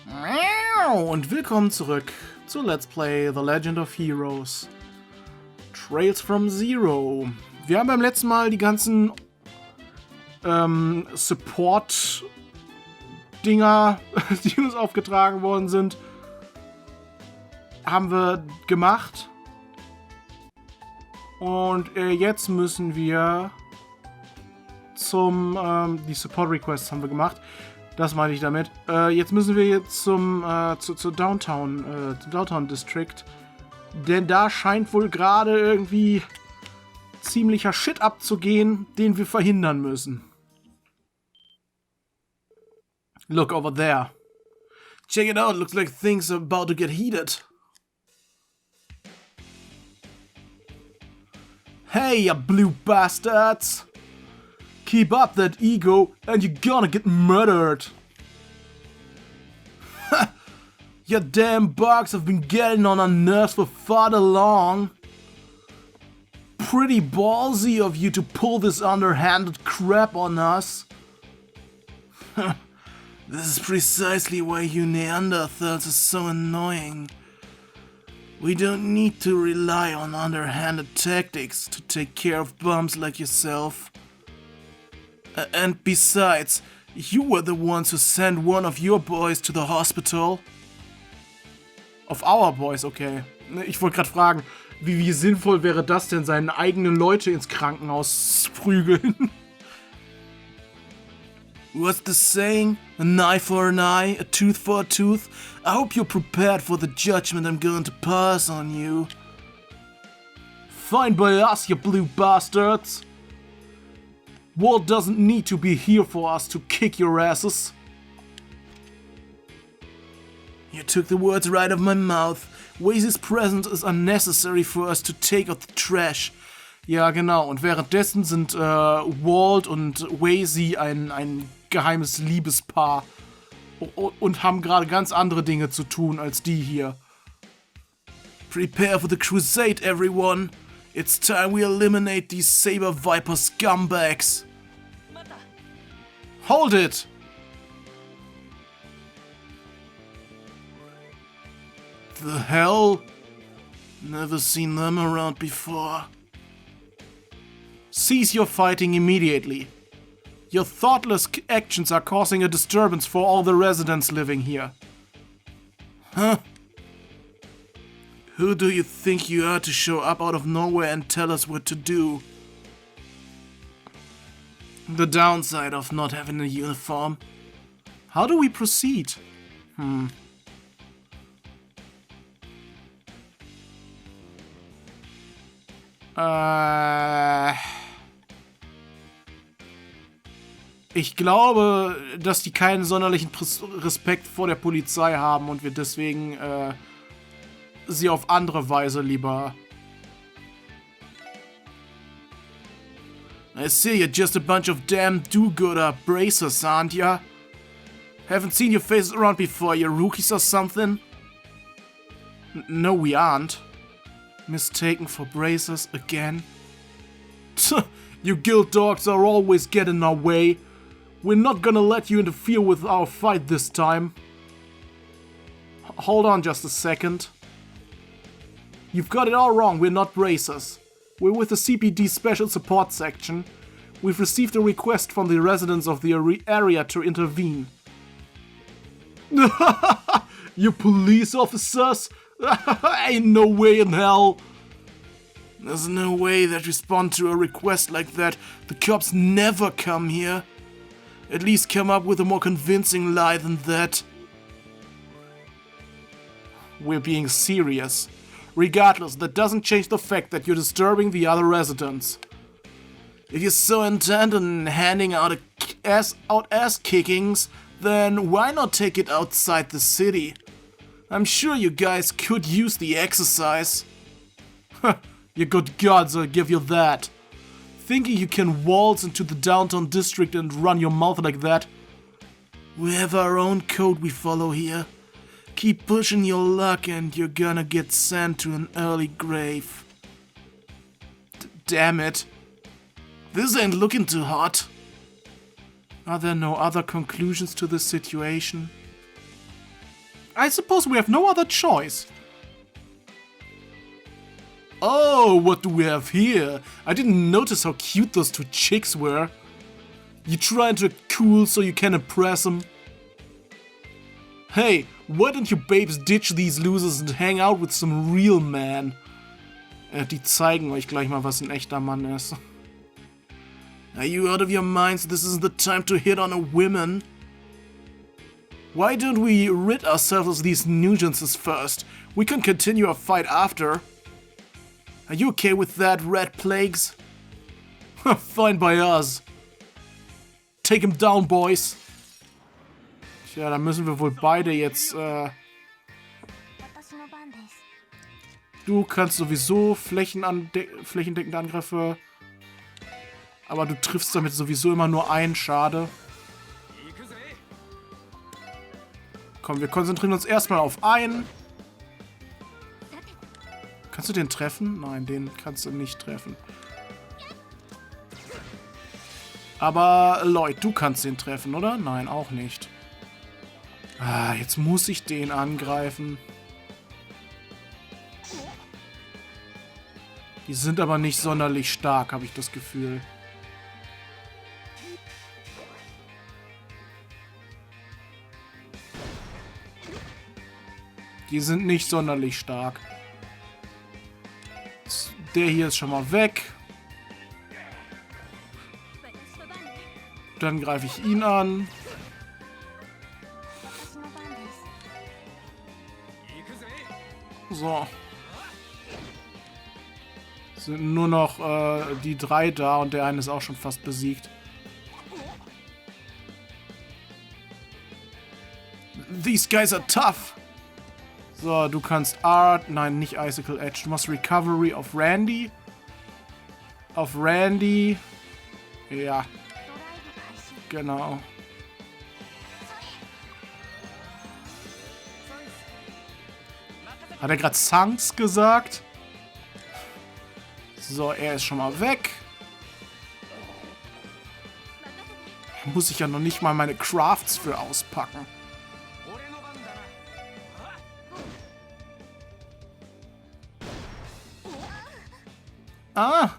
Und willkommen zurück zu Let's Play The Legend of Heroes Trails from Zero. Wir haben beim letzten Mal die ganzen Support-Dinger, die uns aufgetragen worden sind, haben wir gemacht. Und jetzt müssen wir die Support-Requests haben wir gemacht. Das meine ich damit. Jetzt müssen wir jetzt zum Downtown District. Denn da scheint wohl gerade irgendwie ziemlicher Shit abzugehen, den wir verhindern müssen. Look over there. Check it out, looks like things are about to get heated. Hey, you blue bastards! Keep up that ego and you're gonna get murdered. Your damn bugs have been getting on our nerves for far too long. Pretty ballsy of you to pull this underhanded crap on us. This is precisely why you Neanderthals are so annoying. We don't need to rely on underhanded tactics to take care of bums like yourself. And besides, you were the ones who sent one of your boys to the hospital. Of our boys, okay. Ich wollte gerade fragen, wie sinnvoll wäre das denn, seine eigenen Leute ins Krankenhaus zu prügeln? What's the saying? An eye for an eye, a tooth for a tooth? I hope you're prepared for the judgment I'm going to pass on you. Fine by us, you blue bastards. Walt doesn't need to be here for us to kick your asses. You took the words right out of my mouth. Wazy's presence is unnecessary for us to take out the trash. Ja, genau. Und währenddessen sind Walt und Wazy ein geheimes Liebespaar und haben gerade ganz andere Dinge zu tun als die hier. Prepare for the crusade, everyone. It's time we eliminate these Saber Viper scumbags. Hold it! The hell? Never seen them around before. Cease your fighting immediately. Your thoughtless actions are causing a disturbance for all the residents living here. Huh? Who do you think you are to show up out of nowhere and tell us what to do? The downside of not having a uniform. How do we proceed? Ich glaube, dass die keinen sonderlichen Respekt vor der Polizei haben und wir deswegen sie auf andere Weise lieber... I see you're just a bunch of damn do-gooder bracers, aren't ya? Haven't seen your faces around before, you rookies or something? No, we aren't. Mistaken for bracers again? You guild dogs are always getting in our way. We're not gonna let you interfere with our fight this time. Hold on just a second. You've got it all wrong, we're not bracers. We're with the CPD Special Support Section. We've received a request from the residents of the area to intervene. You police officers? Ain't no way in hell. There's no way that respond to a request like that. The cops never come here. At least come up with a more convincing lie than that. We're being serious. Regardless, that doesn't change the fact that you're disturbing the other residents. If you're so intent on handing out ass kickings, then why not take it outside the city? I'm sure you guys could use the exercise. Your good gods, I'll give you that. Thinking you can waltz into the downtown district and run your mouth like that? We have our own code we follow here. Keep pushing your luck and you're gonna get sent to an early grave. Damn it. This ain't looking too hot. Are there no other conclusions to this situation? I suppose we have no other choice. Oh, what do we have here? I didn't notice how cute those two chicks were. You trying to act cool so you can impress them? Hey, why don't you babes ditch these losers and hang out with some real men? Die zeigen euch gleich mal, was ein echter Mann ist. Are you out of your minds? This isn't the time to hit on a woman. Why don't we rid ourselves of these nuisances first? We can continue our fight after. Are you okay with that, Red Plagues? Fine by us. Take him down, boys. Tja, dann müssen wir wohl beide jetzt, Du kannst sowieso flächendeckende Angriffe, aber du triffst damit sowieso immer nur einen, schade. Komm, wir konzentrieren uns erstmal auf einen. Kannst du den treffen? Nein, den kannst du nicht treffen. Aber Lloyd, du kannst den treffen, oder? Nein, auch nicht. Ah, jetzt muss ich den angreifen. Die sind aber nicht sonderlich stark, habe ich das Gefühl. Die sind nicht sonderlich stark. Der hier ist schon mal weg. Dann greife ich ihn an. So. Sind nur noch die drei da und der eine ist auch schon fast besiegt. These guys are tough. So, du kannst Art, nein, nicht Icicle Edge. Du machst Recovery auf Randy. Auf Randy. Ja. Genau. Hat er gerade Sanks gesagt? So, er ist schon mal weg. Muss ich ja noch nicht mal meine Crafts für auspacken. Ah!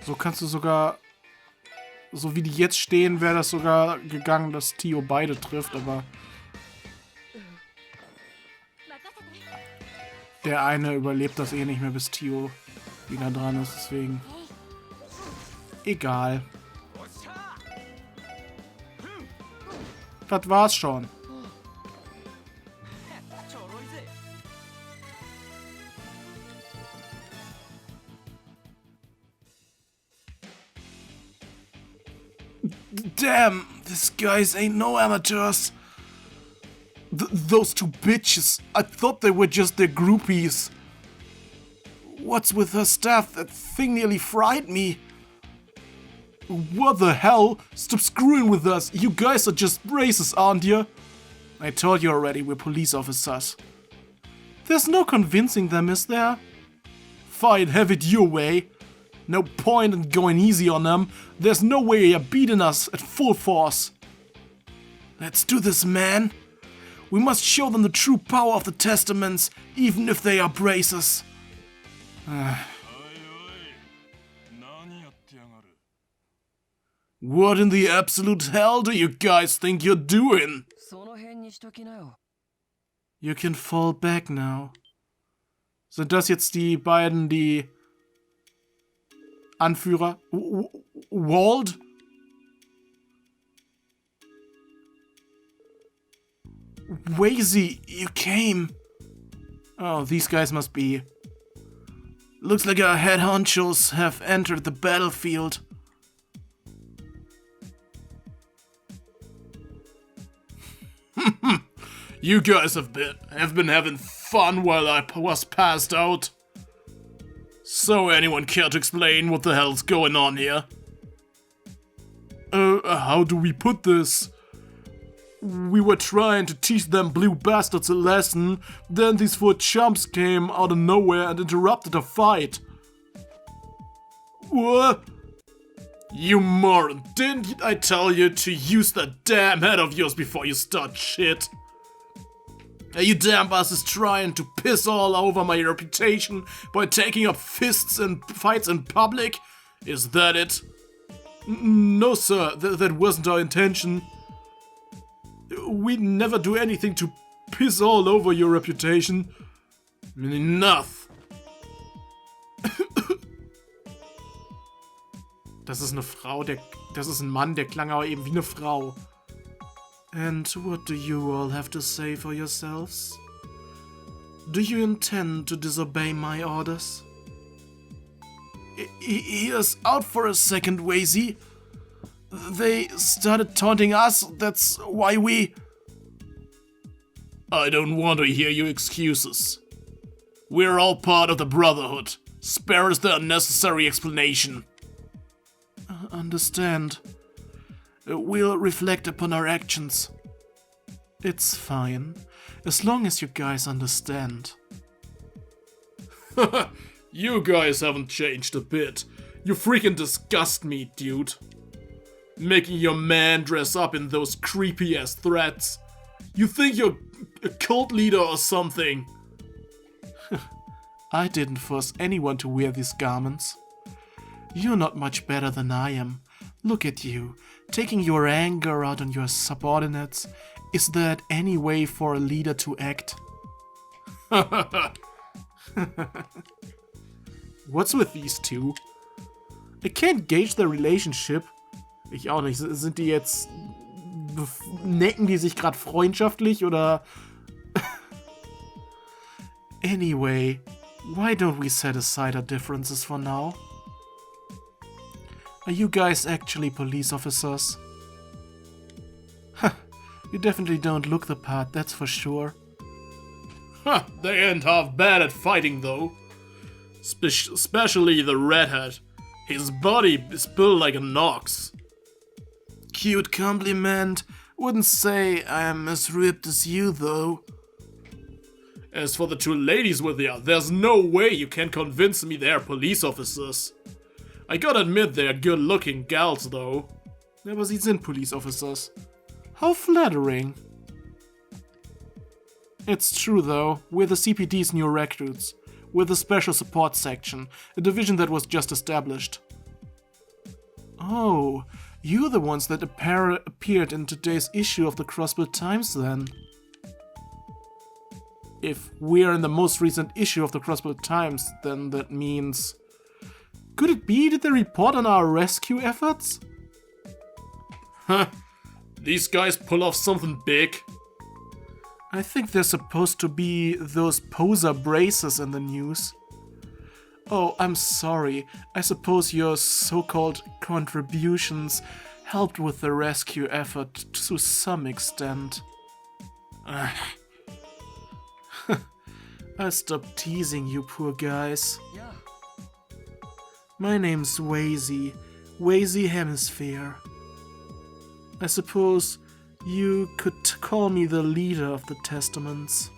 So kannst du sogar... So wie die jetzt stehen, wäre das sogar gegangen, dass Tio beide trifft, aber... Der eine überlebt das eh nicht mehr, bis Tio wieder dran ist, deswegen... Egal. Das war's schon. Damn, these guys ain't no amateurs. Those two bitches, I thought they were just their groupies. What's with her staff? That thing nearly fried me. What the hell? Stop screwing with us. You guys are just braces, aren't you? I told you already, we're police officers. There's no convincing them, is there? Fine, have it your way. No point in going easy on them. There's no way you're beating us at full force. Let's do this, man. We must show them the true power of the Testaments, even if they are braces. What in the absolute hell do you guys think you're doing? You can fall back now. Sind das jetzt die beiden, die Anführer? Wald? Wazy, you came. Oh, these guys must be... Looks like our head honchos have entered the battlefield. You guys have been having fun while I was passed out. So anyone care to explain what the hell's going on here? How do we put this? We were trying to teach them blue bastards a lesson, then these four chumps came out of nowhere and interrupted our fight. What? You moron, didn't I tell you to use that damn head of yours before you start shit? You damn bastards trying to piss all over my reputation by taking up fists and fights in public? Is that it? No, sir, that wasn't our intention. We'd never do anything to piss all over your reputation. Enough. Das ist eine Frau, das ist ein Mann, der klang aber eben wie eine Frau. And what do you all have to say for yourselves? Do you intend to disobey my orders? Ears out for a second, Wazy. They started taunting us, that's why we... I don't want to hear your excuses. We're all part of the Brotherhood. Spare us the unnecessary explanation. Understand. We'll reflect upon our actions. It's fine, as long as you guys understand. You guys haven't changed a bit. You freaking disgust me, dude. Making your man dress up in those creepy-ass threats. You think you're a cult leader or something. I didn't force anyone to wear these garments. You're not much better than I am. Look at you, taking your anger out on your subordinates. Is that any way for a leader to act? What's with these two? I can't gauge their relationship. Ich auch nicht. Sind die jetzt... necken die sich gerade freundschaftlich oder... Anyway, why don't we set aside our differences for now? Are you guys actually police officers? You definitely don't look the part, that's for sure. They ain't half bad at fighting though. Especially the redhead. His body is built like an ox. Cute compliment. Wouldn't say I'm as ripped as you though. As for the two ladies with you, there's no way you can convince me they're police officers. I gotta admit they're good-looking gals, though. Aber sie sind police officers. How flattering. It's true, though. We're the CPD's new recruits. We're the Special Support Section, a division that was just established. Oh, you're the ones that appeared in today's issue of the Crossbell Times, then. If we're in the most recent issue of the Crossbell Times, then that means... Could it be that they report on our rescue efforts? Huh. These guys pull off something big. I think they're supposed to be those poser braces in the news. Oh, I'm sorry. I suppose your so-called contributions helped with the rescue effort to some extent. I'll stop teasing you poor guys. Yeah. My name's Wazy Hemisphere. I suppose you could call me the leader of the Testaments.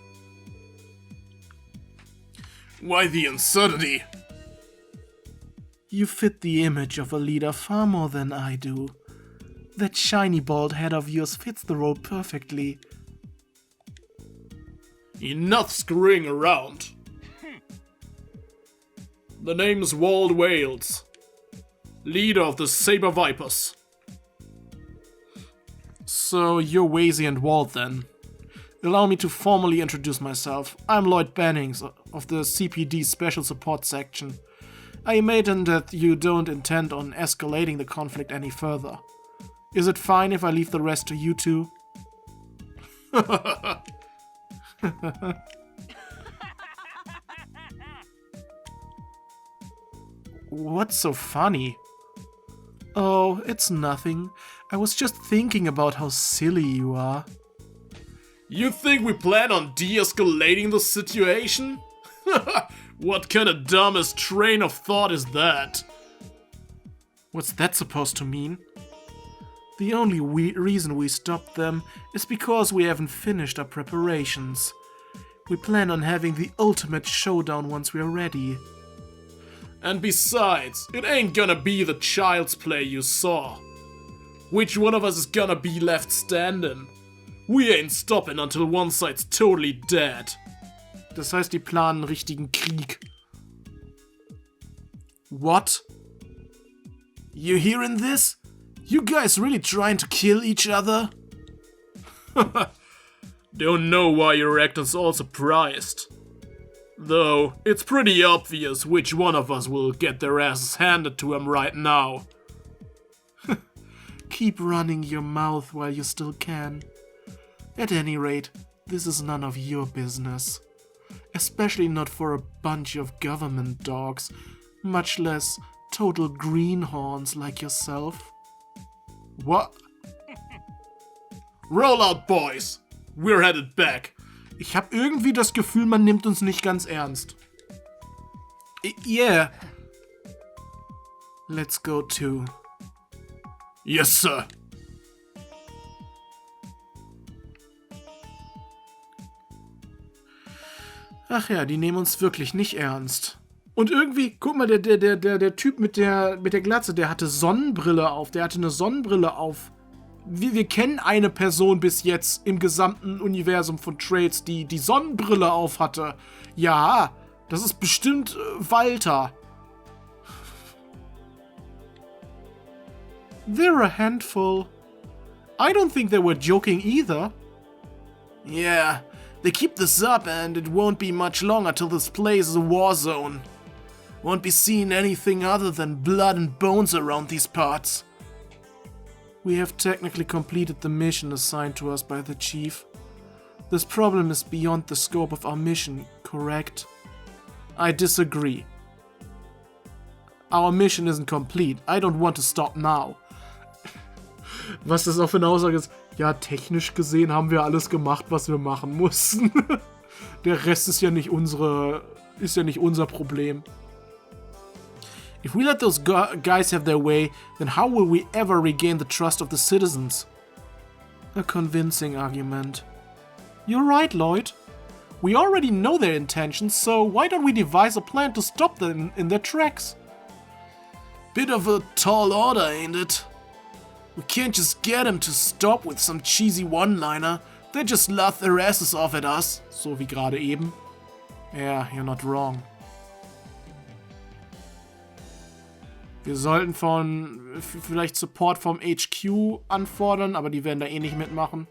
Why the uncertainty? You fit the image of a leader far more than I do. That shiny bald head of yours fits the role perfectly. Enough screwing around. The name's Wald Wales, leader of the Saber Vipers. So you're Wazy and Wald then. Allow me to formally introduce myself. I'm Lloyd Bannings of the CPD Special Support Section. I imagine that you don't intend on escalating the conflict any further. Is it fine if I leave the rest to you two? What's so funny? Oh, it's nothing. I was just thinking about how silly you are. You think we plan on de-escalating the situation? What kind of dumbest train of thought is that? What's that supposed to mean? The only reason we stopped them is because we haven't finished our preparations. We plan on having the ultimate showdown once we're ready. And besides, it ain't gonna be the child's play you saw. Which one of us is gonna be left standing? We ain't stopping until one side's totally dead. Das heißt, die planen einen richtigen Krieg. What? You hearing this? You guys really trying to kill each other? Don't know why you're acting all surprised. Though, it's pretty obvious which one of us will get their asses handed to him right now. Keep running your mouth while you still can. At any rate, this is none of your business. Especially not for a bunch of government dogs, much less total greenhorns like yourself. What? Roll out, boys! We're headed back. Ich hab irgendwie das Gefühl, man nimmt uns nicht ganz ernst. Yeah. Let's go too. Yes, sir. Ach ja, die nehmen uns wirklich nicht ernst. Und irgendwie, guck mal, der Typ mit der Glatze, der hatte Sonnenbrille auf. Der hatte eine Sonnenbrille auf. Wir kennen eine Person bis jetzt im gesamten Universum von Trails, die die Sonnenbrille auf hatte. Ja, das ist bestimmt Walter. They're a handful. I don't think they were joking either. Yeah, they keep this up and it won't be much longer till this place is a war zone. Won't be seeing anything other than blood and bones around these parts. We have technically completed the mission assigned to us by the chief. This problem is beyond the scope of our mission, correct? I disagree. Our mission isn't complete. I don't want to stop now. Was das auch für eine Aussage ist, ja, technisch gesehen haben wir alles gemacht, was wir machen mussten. Der Rest ist ja nicht unser Problem. If we let those guys have their way, then how will we ever regain the trust of the citizens? A convincing argument. You're right, Lloyd. We already know their intentions, so why don't we devise a plan to stop them in their tracks? Bit of a tall order, ain't it? We can't just get them to stop with some cheesy one-liner. They just laugh their asses off at us. So wie gerade eben. Yeah, you're not wrong. Wir sollten vielleicht Support vom HQ anfordern, aber die werden da eh nicht mitmachen.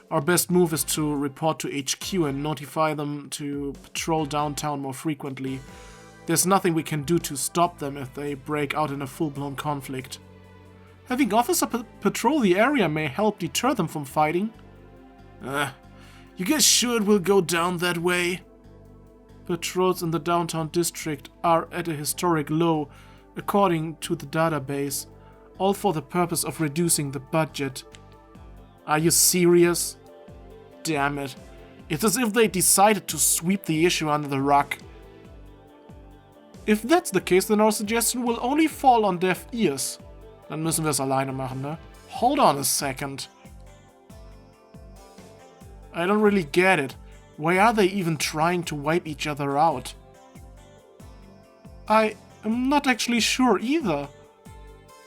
Our best move is to report to HQ and notify them to patrol downtown more frequently. There's nothing we can do to stop them if they break out in a full-blown conflict. Having officers patrol the area may help deter them from fighting. You guys sure it will go down that way? Patrols in the downtown district are at a historic low, according to the database, all for the purpose of reducing the budget. Are you serious? Damn it. It's as if they decided to sweep the issue under the rug. If that's the case, then our suggestion will only fall on deaf ears. Dann müssen wir es alleine machen, ne? Hold on a second. I don't really get it. Why are they even trying to wipe each other out? I'm not actually sure either.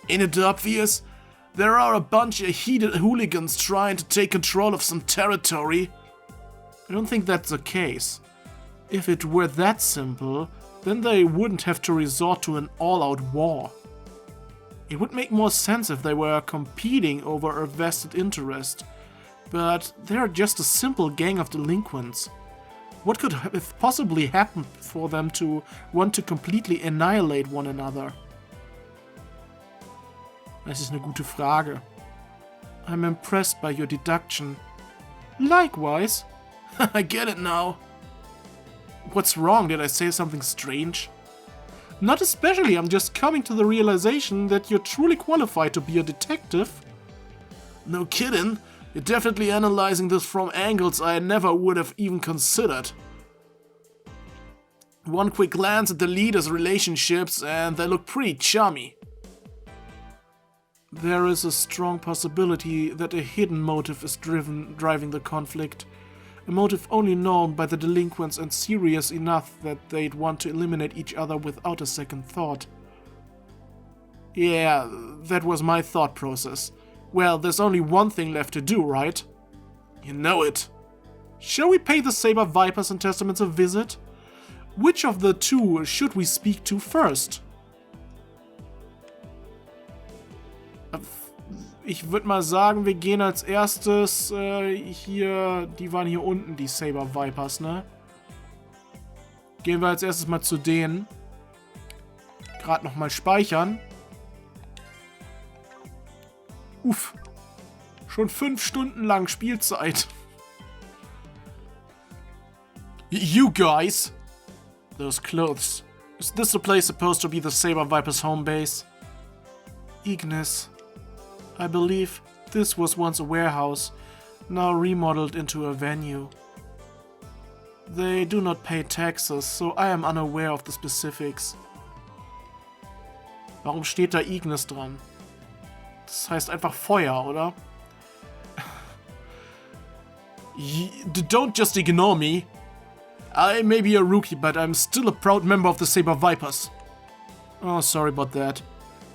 Ain't it obvious? There are a bunch of heated hooligans trying to take control of some territory. I don't think that's the case. If it were that simple, then they wouldn't have to resort to an all-out war. It would make more sense if they were competing over a vested interest. But they're just a simple gang of delinquents. What could have possibly happened for them to want to completely annihilate one another? Das ist eine gute Frage. I'm impressed by your deduction. Likewise. I get it now. What's wrong? Did I say something strange? Not especially. I'm just coming to the realization that you're truly qualified to be a detective. No kidding. You're definitely analyzing this from angles I never would have even considered. One quick glance at the leaders' relationships and they look pretty chummy. There is a strong possibility that a hidden motive is driving the conflict. A motive only known by the delinquents and serious enough that they'd want to eliminate each other without a second thought. Yeah, that was my thought process. Well, there's only one thing left to do, right? You know it. Shall we pay the Saber Vipers and Testaments a visit? Which of the two should we speak to first? Ich würde mal sagen, wir gehen als erstes hier, die waren hier unten, die Saber Vipers, ne? Gehen wir als erstes mal zu denen. Gerade nochmal speichern. Uff. Schon 5 Stunden lang Spielzeit. You guys! Those clothes. Is this the place supposed to be the Saber Vipers' home base? Ignis. I believe this was once a warehouse, now remodeled into a venue. They do not pay taxes, so I am unaware of the specifics. Warum steht da Ignis dran? Das heißt einfach Feuer, oder? Don't just ignore me. I may be a rookie, but I'm still a proud member of the Saber Vipers. Oh, sorry about that.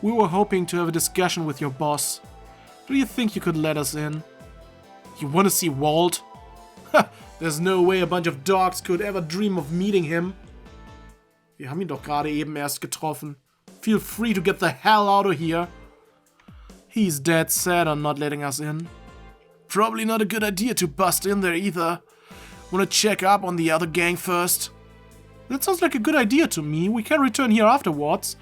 We were hoping to have a discussion with your boss. Do you think you could let us in? You want to see Walt? Ha! There's no way a bunch of dogs could ever dream of meeting him. Wir haben ihn doch gerade eben erst getroffen. Feel free to get the hell out of here. He's dead set on not letting us in. Probably not a good idea to bust in there either. Wanna check up on the other gang first? That sounds like a good idea to me. We can return here afterwards.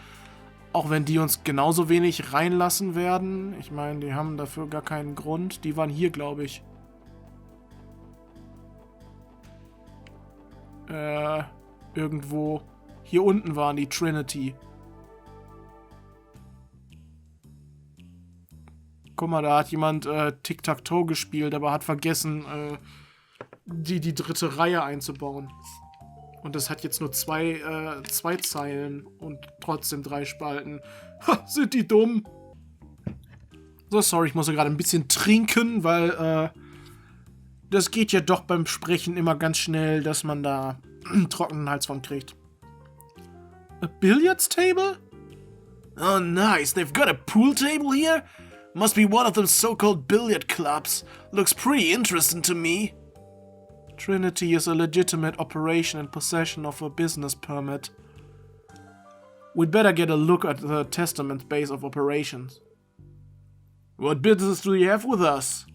Auch wenn die uns genauso wenig reinlassen werden. Ich meine, die haben dafür gar keinen Grund. Die waren hier, glaube ich. Irgendwo. Hier unten waren die Trinity. Guck mal, da hat jemand Tic-Tac-Toe gespielt, aber hat vergessen, die dritte Reihe einzubauen. Und das hat jetzt nur zwei Zeilen und trotzdem 3 Spalten. Ha, sind die dumm? So, sorry, ich muss ja gerade ein bisschen trinken, weil das geht ja doch beim Sprechen immer ganz schnell, dass man da einen trockenen Hals von kriegt. A billiards table? Oh, nice. They've got a pool table here? Must be one of them so-called billiard clubs. Looks pretty interesting to me. Trinity is a legitimate operation in possession of a business permit. We'd better get a look at the Testament base of operations. What business do you have with us?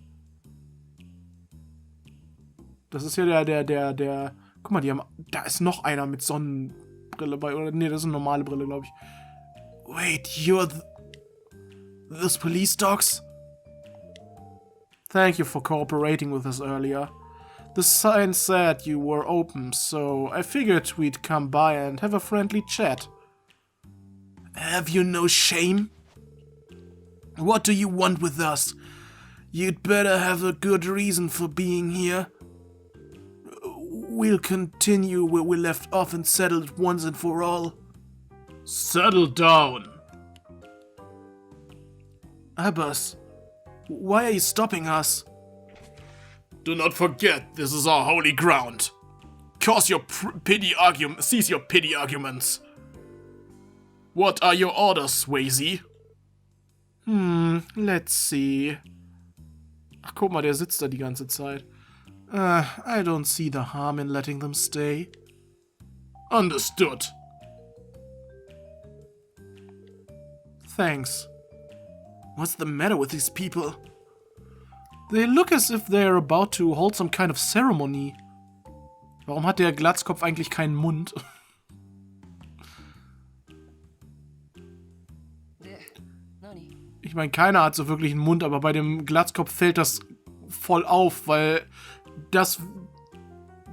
Das ist ja der... Guck mal, da ist noch einer mit Sonnenbrille bei. Oder nee, das ist eine normale Brille, glaube ich. Wait, you're those police dogs? Thank you for cooperating with us earlier. The sign said you were open, so I figured we'd come by and have a friendly chat. Have you no shame? What do you want with us? You'd better have a good reason for being here. We'll continue where we left off and settle it once and for all. Settle down. Abbas, why are you stopping us? Do not forget, this is our holy ground. Cease your pity arguments. What are your orders, Swayze? Let's see. Ach, guck mal, der sitzt da die ganze Zeit. I don't see the harm in letting them stay. Understood. Thanks. What's the matter with these people? They look as if they're about to hold some kind of ceremony. Warum hat der Glatzkopf eigentlich keinen Mund? Ich meine, keiner hat so wirklich einen Mund, aber bei dem Glatzkopf fällt das voll auf, weil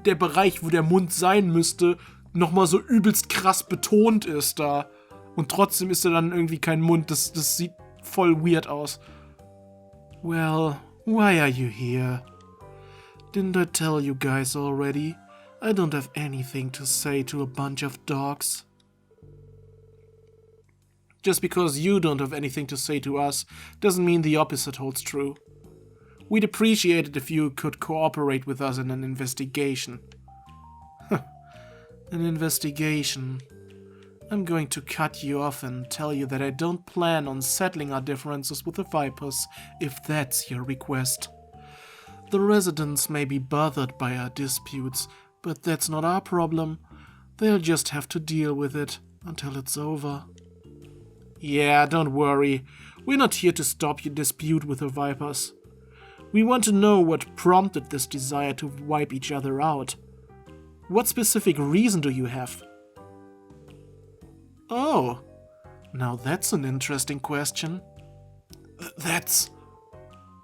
der Bereich, wo der Mund sein müsste, nochmal so übelst krass betont ist da. Und trotzdem ist da dann irgendwie kein Mund. Das sieht voll weird aus. Well, why are you here? Didn't I tell you guys already? I don't have anything to say to a bunch of dogs. Just because you don't have anything to say to us doesn't mean the opposite holds true. We'd appreciate it if you could cooperate with us in an investigation. An investigation. I'm going to cut you off and tell you that I don't plan on settling our differences with the Vipers, if that's your request. The residents may be bothered by our disputes, but that's not our problem. They'll just have to deal with it until it's over. Yeah, don't worry. We're not here to stop your dispute with the Vipers. We want to know what prompted this desire to wipe each other out. What specific reason do you have? Oh, now that's an interesting question. That's...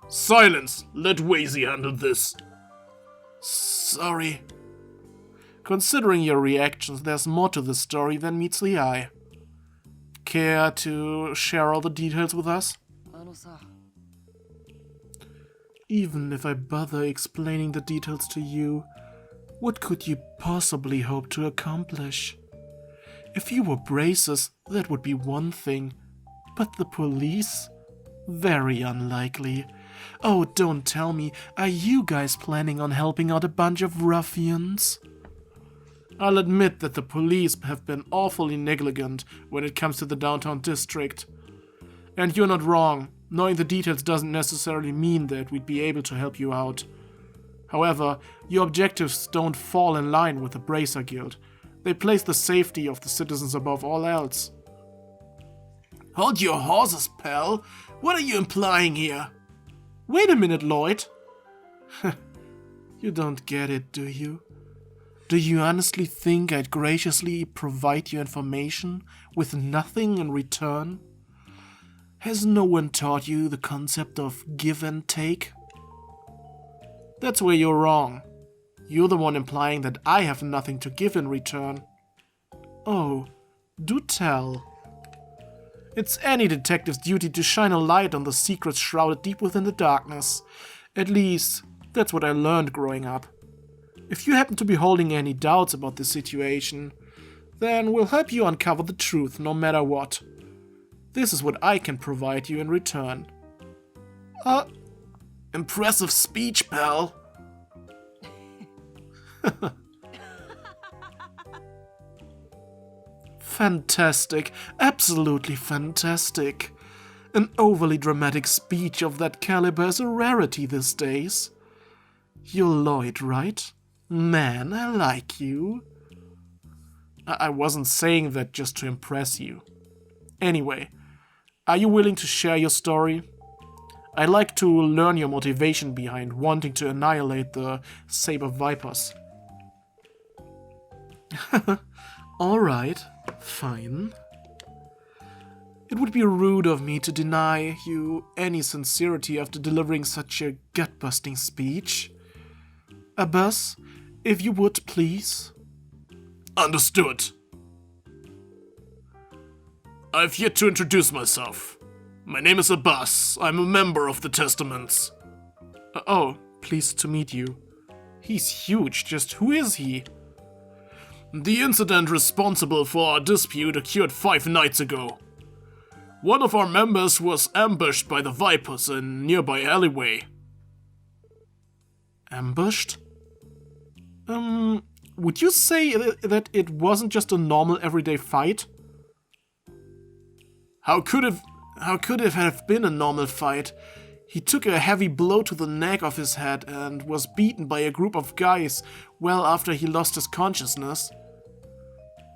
Silence! Let Wazy handle this. Sorry. Considering your reactions, there's more to this story than meets the eye. Care to share all the details with us? Even if I bother explaining the details to you, what could you possibly hope to accomplish? If you were braces, that would be one thing, but the police? Very unlikely. Oh, don't tell me, are you guys planning on helping out a bunch of ruffians? I'll admit that the police have been awfully negligent when it comes to the downtown district. And you're not wrong. Knowing the details doesn't necessarily mean that we'd be able to help you out. However, your objectives don't fall in line with the Bracer Guild. They place the safety of the citizens above all else. Hold your horses, pal. What are you implying here? Wait a minute, Lloyd. You don't get it, do you? Do you honestly think I'd graciously provide you information with nothing in return? Has no one taught you the concept of give and take? That's where you're wrong. You're the one implying that I have nothing to give in return. Oh, do tell. It's any detective's duty to shine a light on the secrets shrouded deep within the darkness. At least, that's what I learned growing up. If you happen to be holding any doubts about this situation, then we'll help you uncover the truth no matter what. This is what I can provide you in return. Impressive speech, pal. Fantastic, absolutely fantastic. An overly dramatic speech of that caliber is a rarity these days. You're Lloyd, right? Man, I like you. I wasn't saying that just to impress you. Anyway, are you willing to share your story? I'd like to learn your motivation behind wanting to annihilate the Saber Vipers. Alright, fine. It would be rude of me to deny you any sincerity after delivering such a gut-busting speech. Abbas, if you would, please. Understood. I've yet to introduce myself. My name is Abbas. I'm a member of the Testaments. Oh, pleased to meet you. He's huge, just who is he? The incident responsible for our dispute occurred 5 nights ago. One of our members was ambushed by the Vipers in a nearby alleyway. Ambushed? Would you say that it wasn't just a normal everyday fight? How could it have been a normal fight? He took a heavy blow to the neck of his head and was beaten by a group of guys well after he lost his consciousness.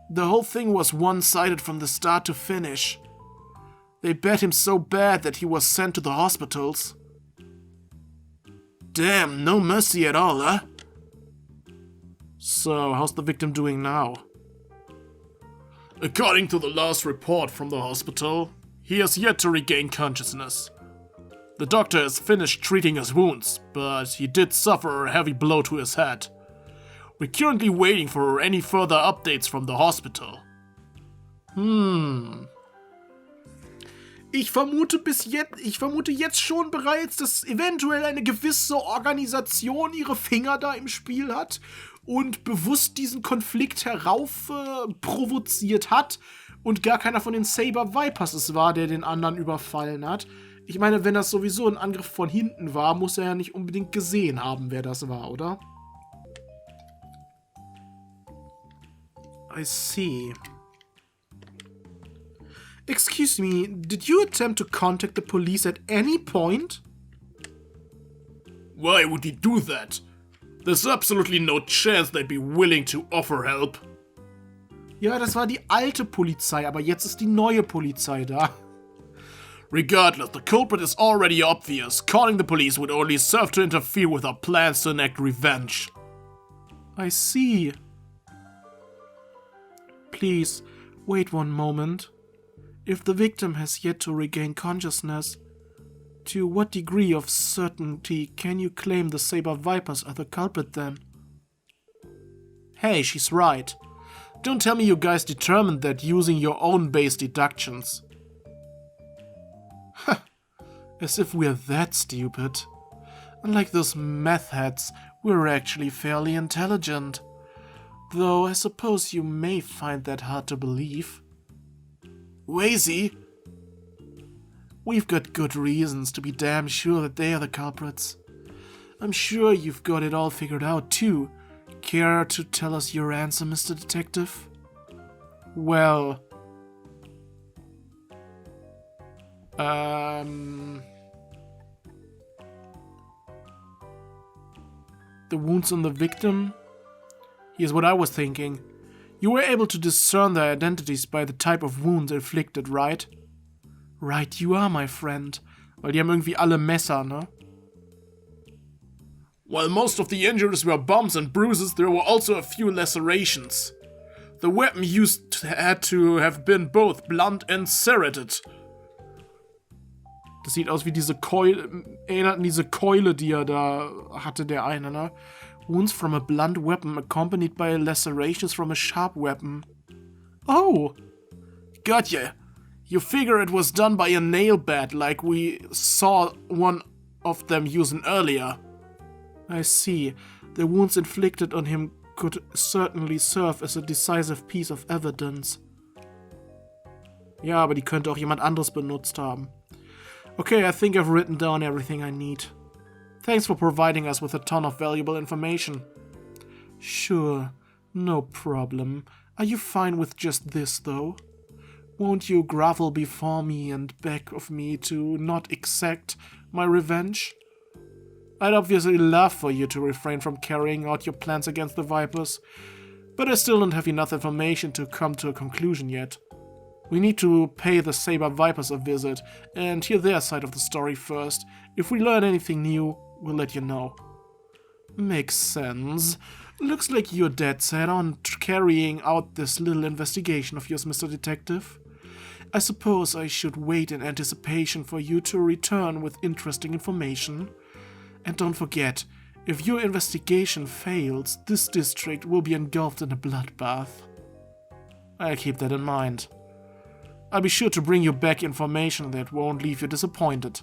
The whole thing was one-sided from the start to finish. They bet him so bad that he was sent to the hospitals. Damn, no mercy at all, huh? So, how's the victim doing now? According to the last report from the hospital, he has yet to regain consciousness. The doctor has finished treating his wounds, but he did suffer a heavy blow to his head. We're currently waiting for any further updates from the hospital. Ich vermute jetzt schon bereits, dass eventuell eine gewisse Organisation ihre Finger da im Spiel hat und bewusst diesen Konflikt provoziert hat und gar keiner von den Saber Vipers es war, der den anderen überfallen hat. Ich meine, wenn das sowieso ein Angriff von hinten war, muss er ja nicht unbedingt gesehen haben, wer das war, oder? I see. Excuse me, did you attempt to contact the police at any point? Why would he do that? There's absolutely no chance they'd be willing to offer help. Ja, das war die alte Polizei, aber jetzt ist die neue Polizei da. Regardless, the culprit is already obvious. Calling the police would only serve to interfere with our plans to enact revenge. I see. Please, wait one moment. If the victim has yet to regain consciousness, to what degree of certainty can you claim the Saber Vipers are the culprit then? Hey, she's right. Don't tell me you guys determined that using your own base deductions. As if we're that stupid. Unlike those meth heads, we're actually fairly intelligent. Though I suppose you may find that hard to believe. Wazy? We've got good reasons to be damn sure that they are the culprits. I'm sure you've got it all figured out too. Care to tell us your answer, Mr. Detective? Well... The wounds on the victim? Here's what I was thinking. You were able to discern their identities by the type of wounds inflicted, right? Right you are, my friend. Weil die haben irgendwie alle Messer, ne? While most of the injuries were bumps and bruises, there were also a few lacerations. The weapon used had to have been both blunt and serrated. Das sieht aus wie diese Keule, erinnert an diese Keule, die er da hatte, der eine, ne? Wounds from a blunt weapon accompanied by lacerations from a sharp weapon. Oh! Gotcha! You figure it was done by a nail bat like we saw one of them using earlier. I see. The wounds inflicted on him could certainly serve as a decisive piece of evidence. Ja, aber die könnte auch jemand anderes benutzt haben. Okay, I think I've written down everything I need. Thanks for providing us with a ton of valuable information. Sure, no problem. Are you fine with just this, though? Won't you grovel before me and beg of me to not exact my revenge? I'd obviously love for you to refrain from carrying out your plans against the Vipers, but I still don't have enough information to come to a conclusion yet. We need to pay the Saber Vipers a visit and hear their side of the story first. If we learn anything new, we'll let you know. Makes sense. Looks like you're dead set on carrying out this little investigation of yours, Mr. Detective. I suppose I should wait in anticipation for you to return with interesting information. And don't forget, if your investigation fails, this district will be engulfed in a bloodbath. I'll keep that in mind. I'll be sure to bring you back information that won't leave you disappointed.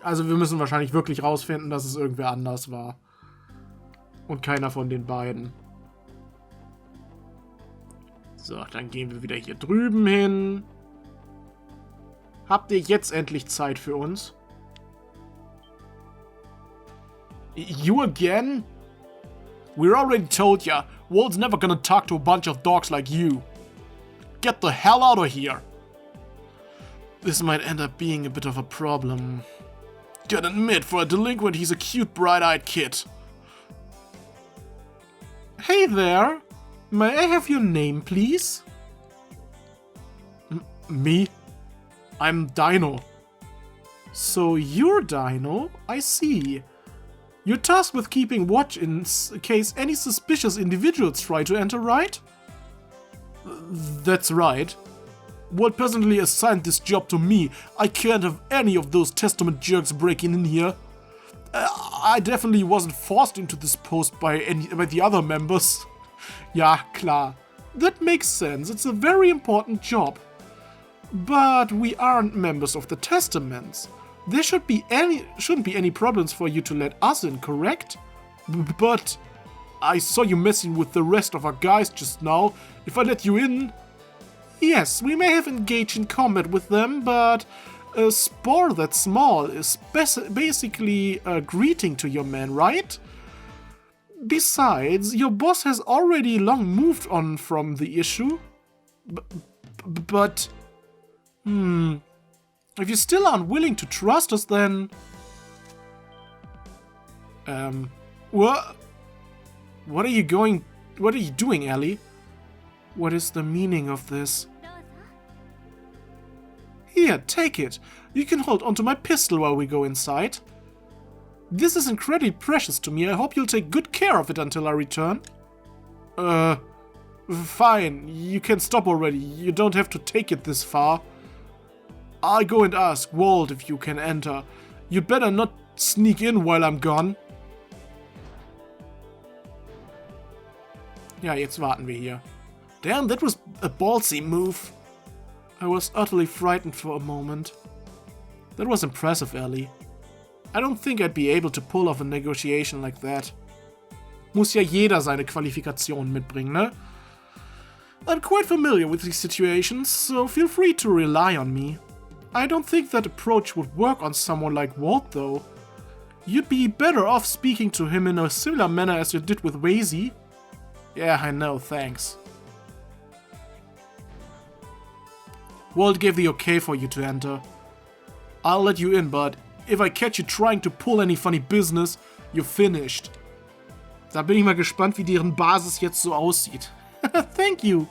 Also wir müssen wahrscheinlich wirklich rausfinden, dass es irgendwer anders war. Und keiner von den beiden. So, dann gehen wir wieder hier drüben hin. Habt ihr jetzt endlich Zeit für uns? You again? We're already told ya, Walt's never gonna talk to a bunch of dogs like you. Get the hell out of here! This might end up being a bit of a problem. Gotta admit, for a delinquent, he's a cute, bright-eyed kid. Hey there! May I have your name, please? Me? I'm Dino. So you're Dino? I see. You're tasked with keeping watch in case any suspicious individuals try to enter, right? That's right. Walt personally assigned this job to me. I can't have any of those Testament jerks breaking in here. I definitely wasn't forced into this post by the other members. Ja, klar. That makes sense. It's a very important job. But we aren't members of the Testaments. There shouldn't be any problems for you to let us in, correct? But I saw you messing with the rest of our guys just now. If I let you in... Yes, we may have engaged in combat with them, but a spore that small is basically a greeting to your men, right? Besides, your boss has already long moved on from the issue. But... If you still aren't willing to trust us, then... What? What are you doing, Ellie? What is the meaning of this? Here, take it. You can hold onto my pistol while we go inside. This is incredibly precious to me. I hope you'll take good care of it until I return. Fine. You can stop already. You don't have to take it this far. I'll go and ask Walt if you can enter. You better not sneak in while I'm gone. Ja, jetzt warten wir hier. Damn, that was a ballsy move. I was utterly frightened for a moment. That was impressive, Ellie. I don't think I'd be able to pull off a negotiation like that. Muss ja jeder seine Qualifikationen mitbringen, ne? I'm quite familiar with these situations, so feel free to rely on me. I don't think that approach would work on someone like Walt, though. You'd be better off speaking to him in a similar manner as you did with Wazy. Yeah, I know, thanks. Walt gave the okay for you to enter. I'll let you in, but if I catch you trying to pull any funny business, you're finished. Da bin ich mal gespannt, wie deren Basis jetzt so aussieht. Thank you.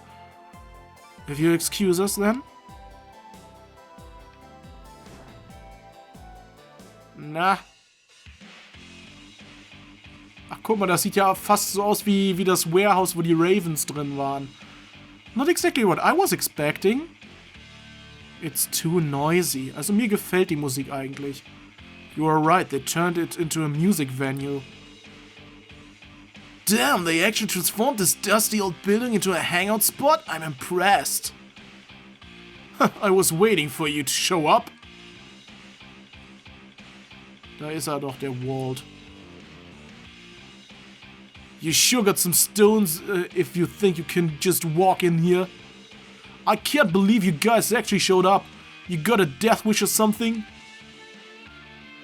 If you excuse us, then. Na. Ach, guck mal, das sieht ja fast so aus wie das Warehouse, wo die Ravens drin waren. Not exactly what I was expecting. It's too noisy. Also mir gefällt die Musik eigentlich. You are right, they turned it into a music venue. Damn, they actually transformed this dusty old building into a hangout spot? I'm impressed. I was waiting for you to show up. Da ist er doch, der Walt. You sure got some stones if you think you can just walk in here. I can't believe you guys actually showed up. You got a death wish or something?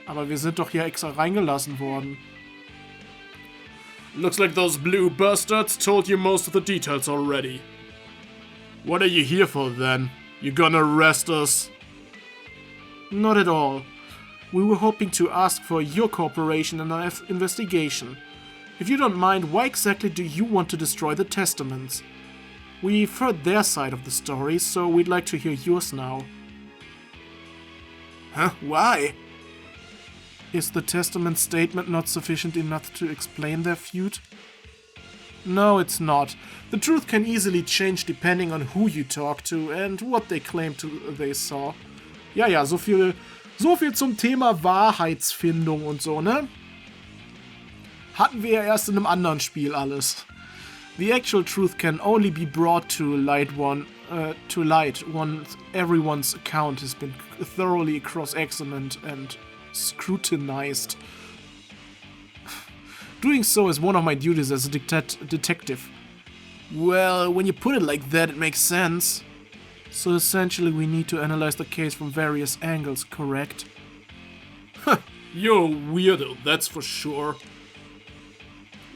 Aber wir sind doch hier extra reingelassen worden. Looks like those blue bastards told you most of the details already. What are you here for then? You gonna arrest us? Not at all. We were hoping to ask for your cooperation in our investigation. If you don't mind, why exactly do you want to destroy the testaments? We've heard their side of the story, so we'd like to hear yours now. Huh? Why? Is the testament statement not sufficient enough to explain their feud? No, it's not. The truth can easily change depending on who you talk to and what they claim they saw. Ja, so viel zum Thema Wahrheitsfindung und so, ne? Hatten wir ja erst in einem anderen Spiel alles. The actual truth can only be brought to light once everyone's account has been thoroughly cross-examined and scrutinized. Doing so is one of my duties as a detective. Well, when you put it like that, it makes sense. So essentially we need to analyze the case from various angles, correct? You're a weirdo, that's for sure.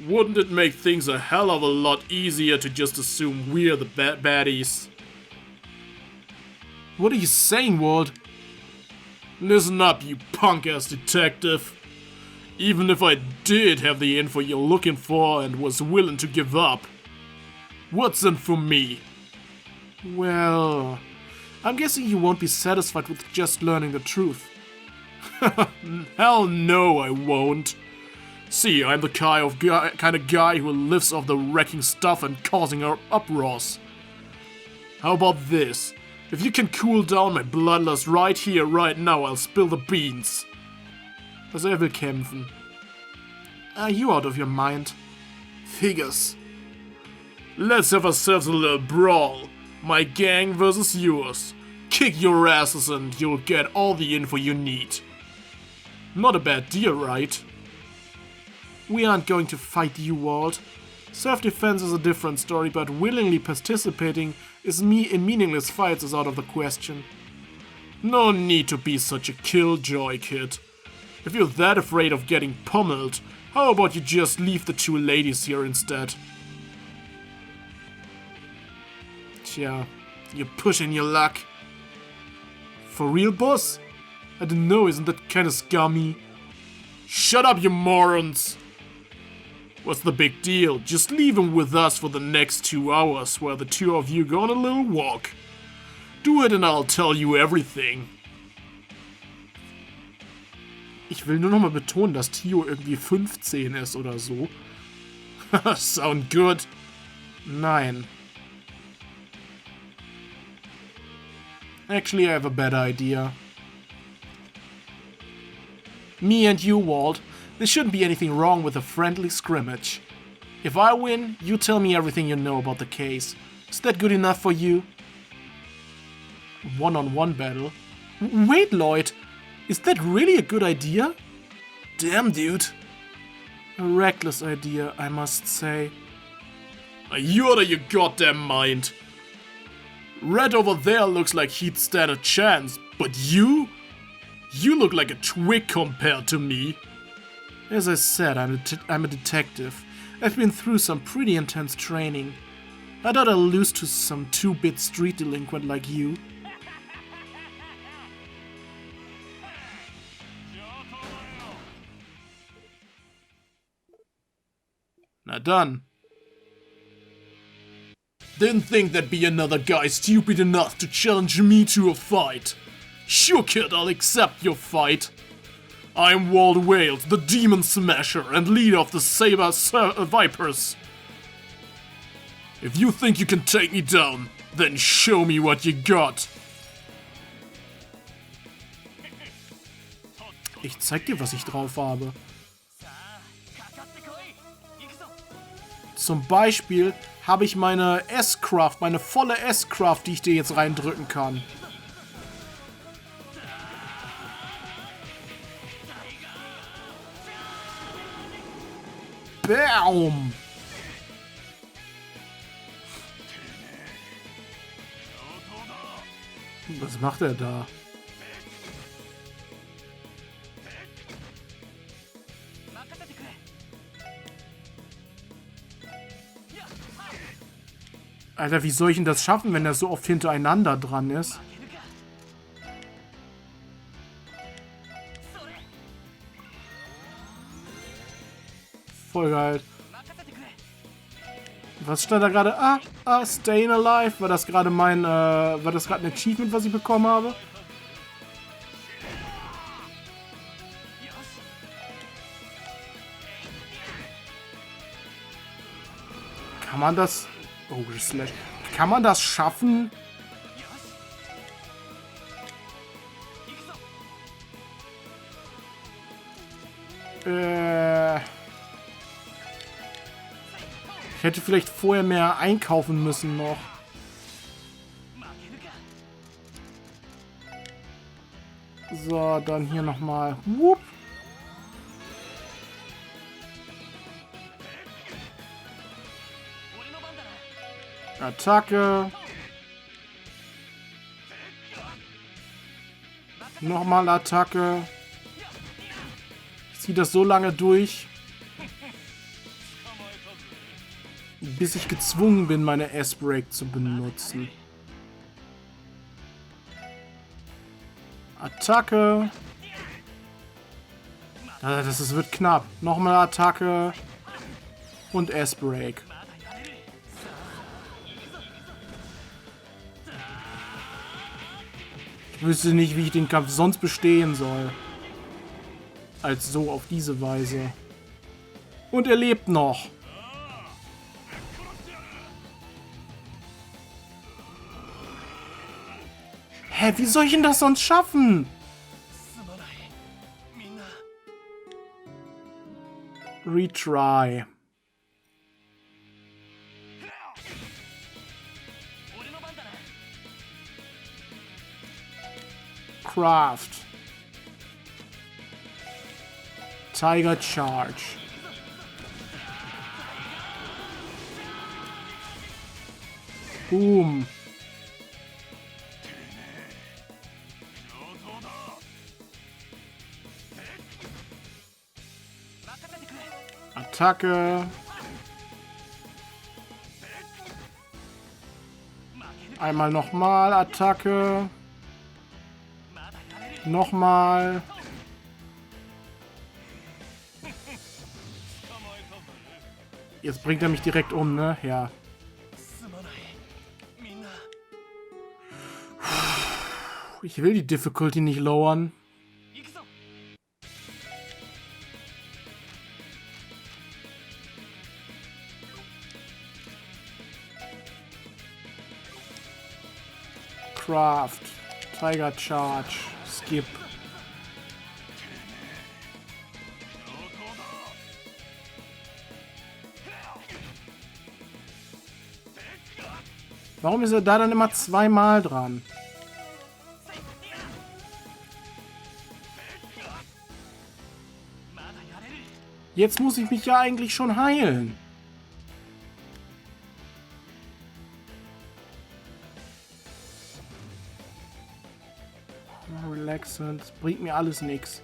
Wouldn't it make things a hell of a lot easier to just assume we're the baddies? What are you saying, Walt? Listen up, you punk-ass detective. Even if I did have the info you're looking for and was willing to give up, what's in for me? Well, I'm guessing you won't be satisfied with just learning the truth. Hell no, I won't. See, I'm the kind of guy who lives off the wrecking stuff and causing uproars. How about this? If you can cool down my bloodlust right here, right now, I'll spill the beans. Also will kämpfen. Are you out of your mind? Figures. Let's have ourselves a little brawl. My gang versus yours. Kick your asses and you'll get all the info you need. Not a bad deal, right? We aren't going to fight you, Walt. Self-defense is a different story, but willingly participating in meaningless fights is out of the question. No need to be such a killjoy, kid. If you're that afraid of getting pummeled, how about you just leave the two ladies here instead? Tja, you're pushing your luck. For real, boss? I don't know, isn't that kinda scummy? Shut up, you morons! What's the big deal? Just leave him with us for the next 2 hours while the two of you go on a little walk. Do it and I'll tell you everything. Ich will nur nochmal betonen, dass Tio irgendwie 15 ist oder so. Sound good? Nein. Actually, I have a better idea. Me and you, Walt. There shouldn't be anything wrong with a friendly scrimmage. If I win, you tell me everything you know about the case. Is that good enough for you? One-on-one battle? Wait, Lloyd. Is that really a good idea? Damn, dude. A reckless idea, I must say. Are you out of your goddamn mind? Red over there looks like he'd stand a chance, but you? You look like a twig compared to me. As I said, I'm a detective. I've been through some pretty intense training. I doubt I'll lose to some 2-bit street delinquent like you. Na dann. Didn't think there'd be another guy stupid enough to challenge me to a fight. Sure, kid, I'll accept your fight. I'm Walt Wales, the Demon Smasher and leader of the Saber Vipers. If you think you can take me down, then show me what you got. Ich zeig dir, was ich drauf habe. Zum Beispiel habe ich meine S-Kraft, meine volle S-Kraft, die ich dir jetzt reindrücken kann. Bam! Was macht er da? Alter, wie soll ich denn das schaffen, wenn er so oft hintereinander dran ist? Voll geil. Was stand da gerade? Staying Alive. War das gerade ein Achievement, was ich bekommen habe? Kann man das... Oh, Slash. Kann man das schaffen? Ich hätte vielleicht vorher mehr einkaufen müssen noch. So, dann hier nochmal. Whoop. Attacke. Nochmal Attacke. Ich ziehe das so lange durch, bis ich gezwungen bin, meine S-Brake zu benutzen. Attacke. Das wird knapp. Nochmal Attacke. Und S-Brake. Ich wüsste nicht, wie ich den Kampf sonst bestehen soll. Als so auf diese Weise. Und er lebt noch. Hä, wie soll ich denn das sonst schaffen? Retry. Craft. Tiger Charge. Boom. Attacke. Einmal nochmal Attacke. Nochmal. Jetzt bringt er mich direkt um, ne? Ja. Ich will die Difficulty nicht lowern. Craft. Tiger Charge. Skip. Warum ist er da dann immer zweimal dran? Jetzt muss ich mich ja eigentlich schon heilen. Relaxant, das bringt mir alles nichts.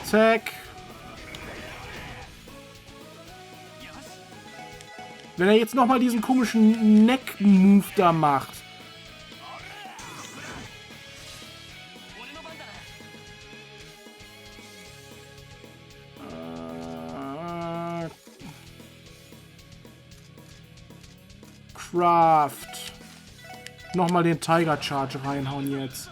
Zack. Wenn er jetzt nochmal diesen komischen Neck-Move da macht. Craft. Nochmal den Tiger Charge reinhauen jetzt.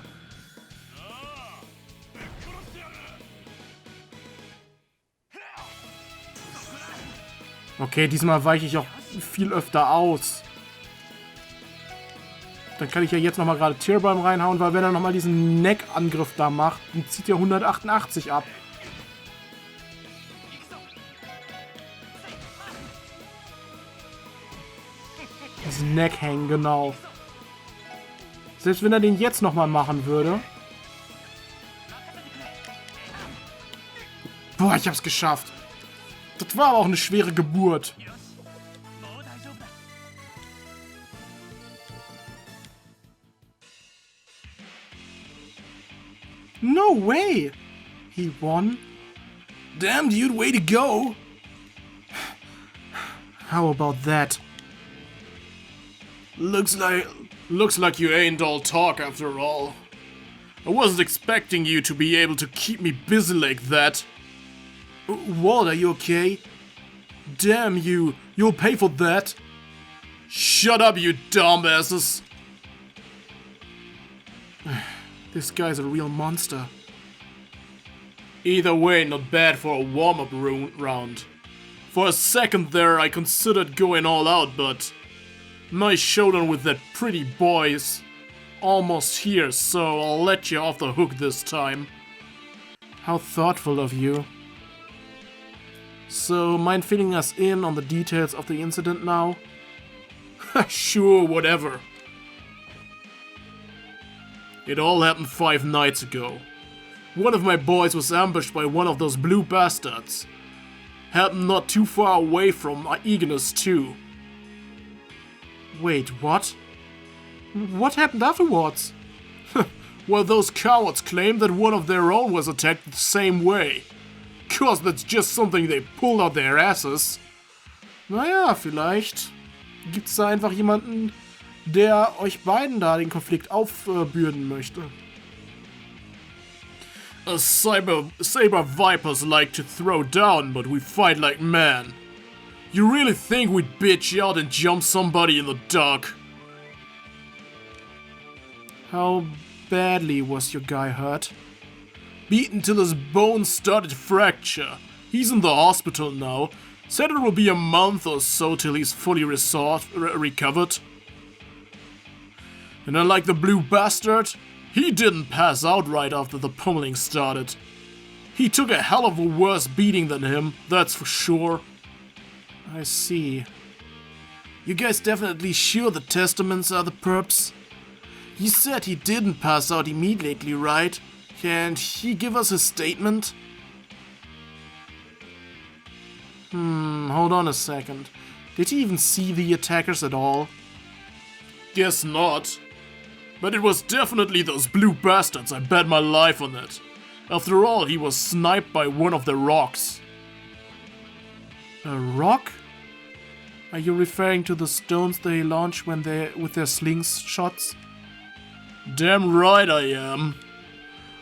Okay, diesmal weiche ich auch viel öfter aus. Dann kann ich ja jetzt nochmal gerade Tierbeim reinhauen, weil wenn er nochmal diesen Neck-Angriff da macht, dann zieht er 188 ab. Diesen Neck-Hang, genau. Selbst wenn er den jetzt nochmal machen würde. Boah, ich hab's geschafft. Das war aber auch eine schwere Geburt. No way! He won? Damn, dude, way to go! How about that? Looks like you ain't all talk after all. I wasn't expecting you to be able to keep me busy like that. Walt, are you okay? Damn you, you'll pay for that. Shut up, you dumbasses. This guy's a real monster. Either way, not bad for a warm-up round. For a second there, I considered going all out, but nice showdown with that pretty boy's almost here, so I'll let you off the hook this time. How thoughtful of you. So, mind filling us in on the details of the incident now? Sure, whatever. It all happened 5 nights ago. One of my boys was ambushed by one of those blue bastards. Happened not too far away from Ereignissen too. Wait, what? What happened afterwards? Well, those cowards claim that one of their own was attacked the same way. 'Cause that's just something they pulled out their asses. Naja, vielleicht gibt's da einfach jemanden, der euch beiden da den Konflikt aufbürden möchte. Us saber vipers like to throw down, but we fight like men. You really think we'd bitch out and jump somebody in the dark? How badly was your guy hurt? Beaten till his bones started to fracture. He's in the hospital now. Said it will be a month or so till he's fully recovered. And unlike the blue bastard, he didn't pass out right after the pummeling started. He took a hell of a worse beating than him, that's for sure. I see. You guys definitely sure the testaments are the perps? You said he didn't pass out immediately, right? Can't he give us his statement? Hold on a second. Did he even see the attackers at all? Guess not. But it was definitely those blue bastards, I bet my life on it. After all, he was sniped by one of the rocks. A rock? Are you referring to the stones they launch when with their slingshots? Damn right I am.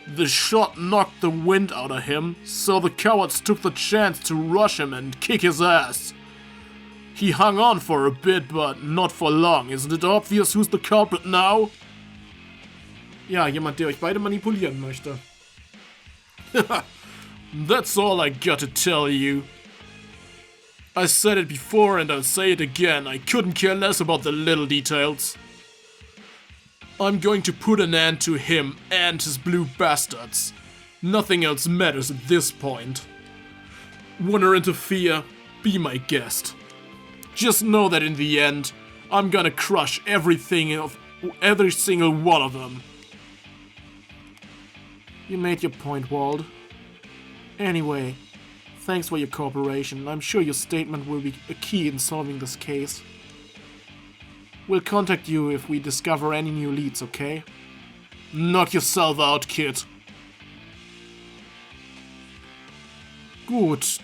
The shot knocked the wind out of him, so the cowards took the chance to rush him and kick his ass. He hung on for a bit, but not for long. Isn't it obvious who's the culprit now? Ja, jemand, der euch beide manipulieren möchte. That's all I got to tell you. I said it before and I'll say it again. I couldn't care less about the little details. I'm going to put an end to him and his blue bastards. Nothing else matters at this point. Wanna interfere? Be my guest. Just know that in the end, I'm gonna crush every single one of them. You made your point, Wald. Anyway, thanks for your cooperation. I'm sure your statement will be a key in solving this case. We'll contact you if we discover any new leads, okay? Knock yourself out, kid. Gut,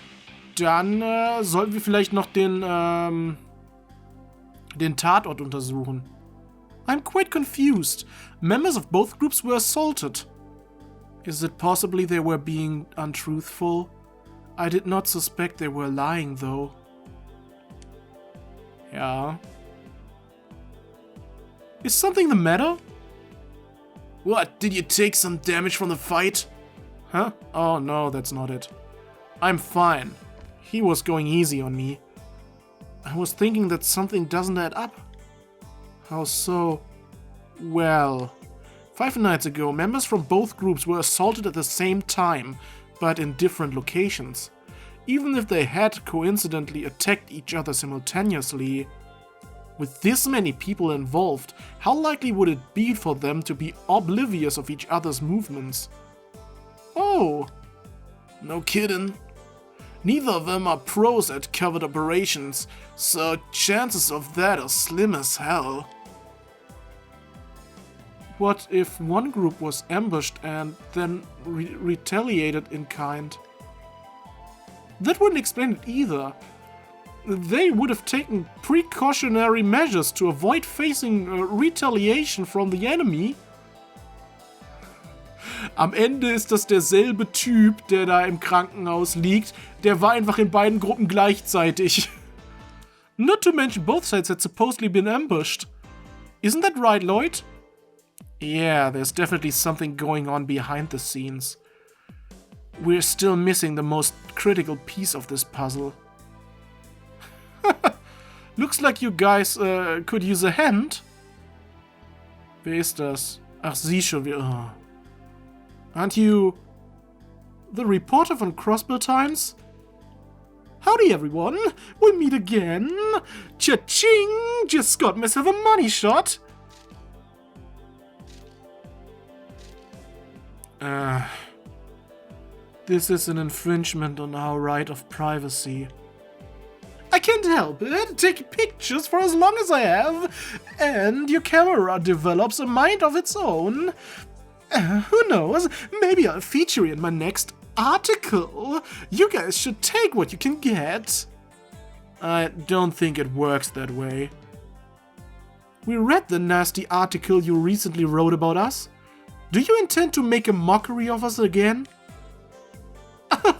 dann sollten wir vielleicht noch den Tatort untersuchen. I'm quite confused. Members of both groups were assaulted. Is it possibly they were being untruthful? I did not suspect they were lying, though. Ja. Is something the matter? What, did you take some damage from the fight? Huh? Oh no, that's not it. I'm fine. He was going easy on me. I was thinking that something doesn't add up. How so? Well, 5 nights ago, members from both groups were assaulted at the same time, but in different locations. Even if they had coincidentally attacked each other simultaneously, with this many people involved, how likely would it be for them to be oblivious of each other's movements? Oh, no kidding. Neither of them are pros at covert operations, so chances of that are slim as hell. What if one group was ambushed and then retaliated in kind? That wouldn't explain it either. They would have taken precautionary measures to avoid facing retaliation from the enemy. Am Ende ist das derselbe Typ, der da im Krankenhaus liegt. Der war einfach in beiden Gruppen gleichzeitig. Not to mention both sides had supposedly been ambushed. Isn't that right, Lloyd? Yeah, there's definitely something going on behind the scenes. We're still missing the most critical piece of this puzzle. Looks like you guys could use a hand. Wer ist das? Ach, sie schon wieder. Oh. Aren't you the reporter from Crossbell Times? Howdy everyone, we'll meet again. Cha-ching! Just got myself a money shot. This is an infringement on our right of privacy. I can't help it, take pictures for as long as I have, and your camera develops a mind of its own. Who knows, maybe I'll feature you in my next article. You guys should take what you can get. I don't think it works that way. We read the nasty article you recently wrote about us. Do you intend to make a mockery of us again?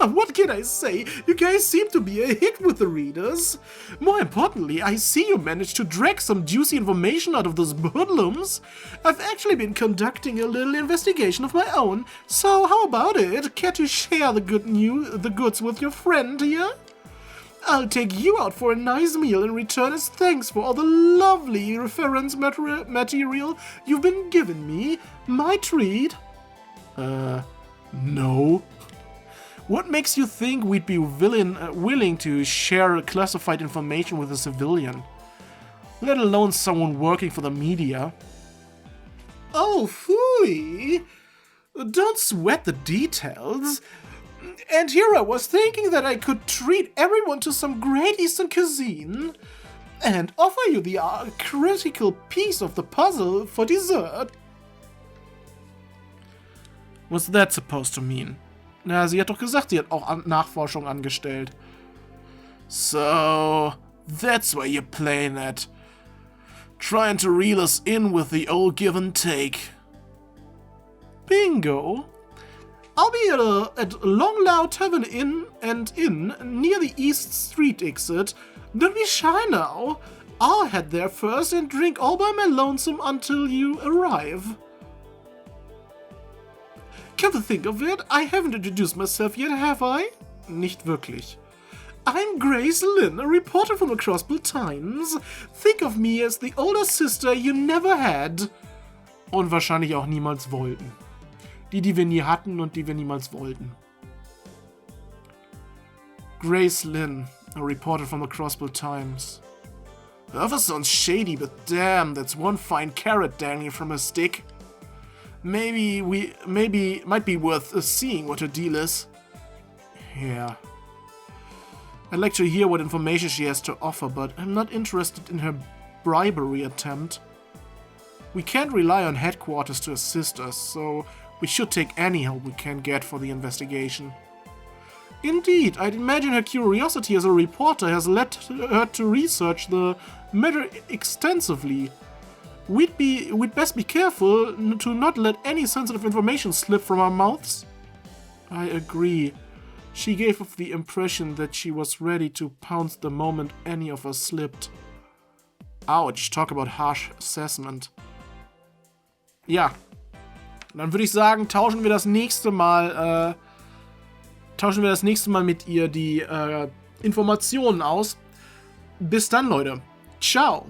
What can I say? You guys seem to be a hit with the readers. More importantly, I see you managed to drag some juicy information out of those hoodlums. I've actually been conducting a little investigation of my own, so how about it? Care to share the goods with your friend here? I'll take you out for a nice meal in return as thanks for all the lovely reference material you've been giving me. My treat. No. What makes you think we'd be willing to share classified information with a civilian? Let alone someone working for the media. Oh, phooey! Don't sweat the details. And here I was thinking that I could treat everyone to some great Eastern cuisine and offer you the critical piece of the puzzle for dessert. What's that supposed to mean? Na, sie hat doch gesagt, sie hat auch Nachforschung angestellt. So, that's where you're playing at. Trying to reel us in with the old give and take. Bingo! I'll be at Long Lao Tavern Inn near the East Street exit. Don't be shy now. I'll head there first and drink all by my lonesome until you arrive. Come to think of it, I haven't introduced myself yet, have I? Nicht wirklich. I'm Grace Lynn, a reporter from the Crossbell Times. Think of me as the older sister you never had. Und wahrscheinlich auch niemals wollten. Die wir nie hatten und die wir niemals wollten. Grace Lynn, a reporter from the Crossbell Times. Ever sounds shady, but damn, that's one fine carrot dangling from her stick. Maybe might be worth seeing what her deal is. Yeah. I'd like to hear what information she has to offer, but I'm not interested in her bribery attempt. We can't rely on headquarters to assist us, so we should take any help we can get for the investigation. Indeed, I'd imagine her curiosity as a reporter has led her to research the matter extensively. We'd best be careful to not let any sensitive information slip from our mouths. I agree. She gave off the impression that she was ready to pounce the moment any of us slipped. Ouch, talk about harsh assessment. Ja, dann würde ich sagen, tauschen wir das nächste Mal mit ihr die Informationen aus. Bis dann, Leute. Ciao.